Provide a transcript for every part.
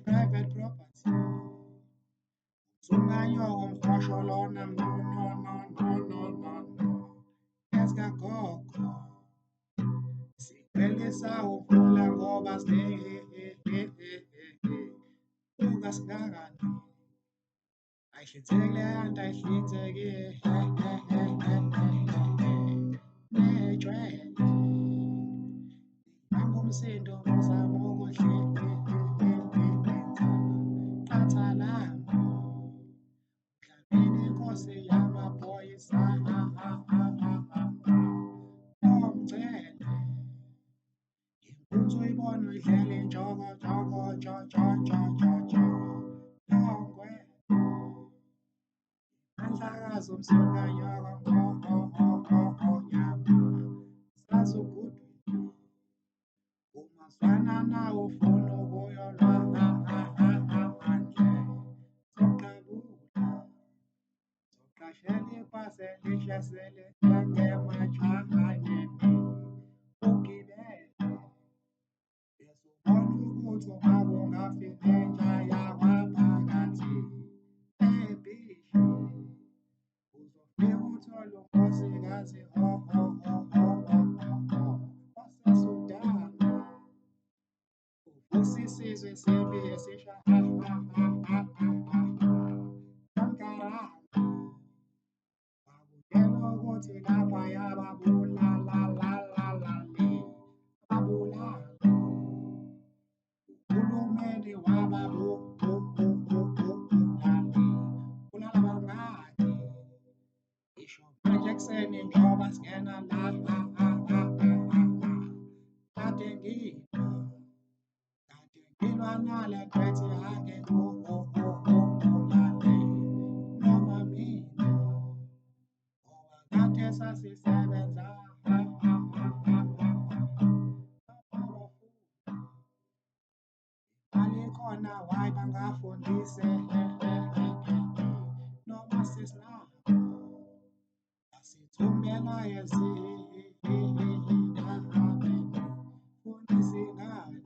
Private property. Sunganyoko mfosholona no no no no no no no. Esikagogo siqhelisa uvula ngoba ukasingakani ayihlinzekile kanti ayihlinzeki nejwele angumsindo ngizama ukuhlenga qathalanga mdlamini inkosi yamaphoyisa omgcele impunzi uyibona uyidlela injoko joko jojo jojo yongwe andlakazi umsukanyoko nyama sazugudwini umazwana nawo ufuna ukuyolwa handle soqabula soqashela ipase lihlasele ngemajahanyeni ugibele bezubona ukuthi ungakungafike intsha yakwaphakathi ebhishi uzofika uthole unkosikazi osesudana usisizwe sibi esisha Sankara bakutshela ukuthi lapha yababulalalale babulala uhulumeni wababulali bulala bangaki isho Jackson njengoba singena la kade ngilwa nale gqwethi ake ulale noma mina ngoba kade sasisebenza alikhona wayi bangafundise noma sisinabo asithumbela fundisa ingane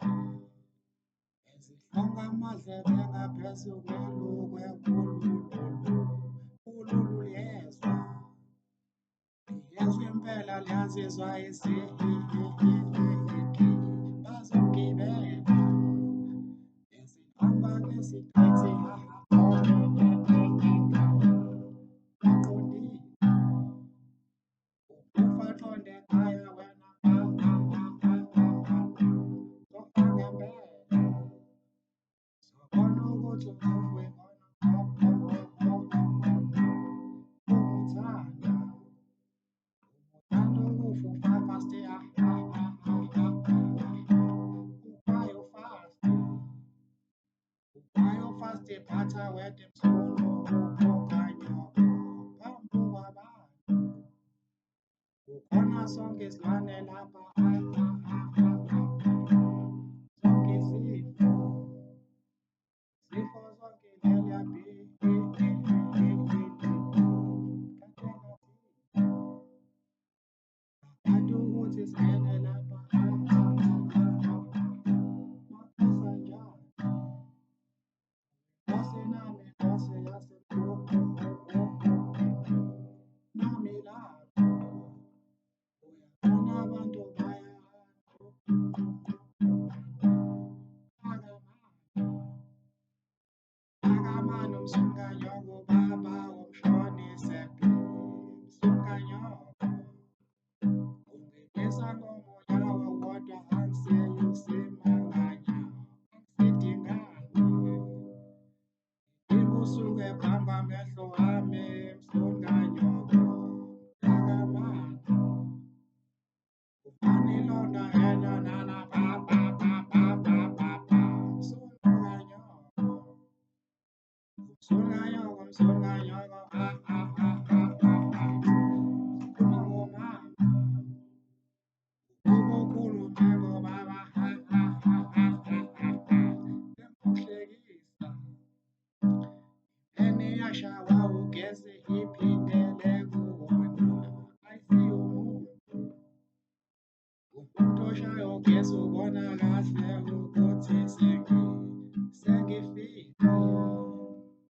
ezihlonga amadlebe ngaphezu kwelukwe ululu liyezwa impela liyazizwa bazogibela ezihamba ngesikhathi baqondile ufa qonde ekhaya wena zofa ngempela zobona ukuthi umufi umuthanda ukufa ufafa stay ukhwayo fast ukhwayo fast ephatha wede msulu ukanyoko phambi kwabantu kukhona sonke isilwane lapha zonke izifo zonke leliya kanti ukuthi singene lapha maphusa njani Nkosi nami Nkosi yasemqoqo nami lapho uyabona abantu baya akamani umsukanyoko baba umshonise umsukanyoko ungibisa ngomoya wodwa angiseyusimanganya angisidingani Ikusuke phambi amehlo ami msukanyoko akamani ufanilona yena nana papa msukanyoko msukanyoko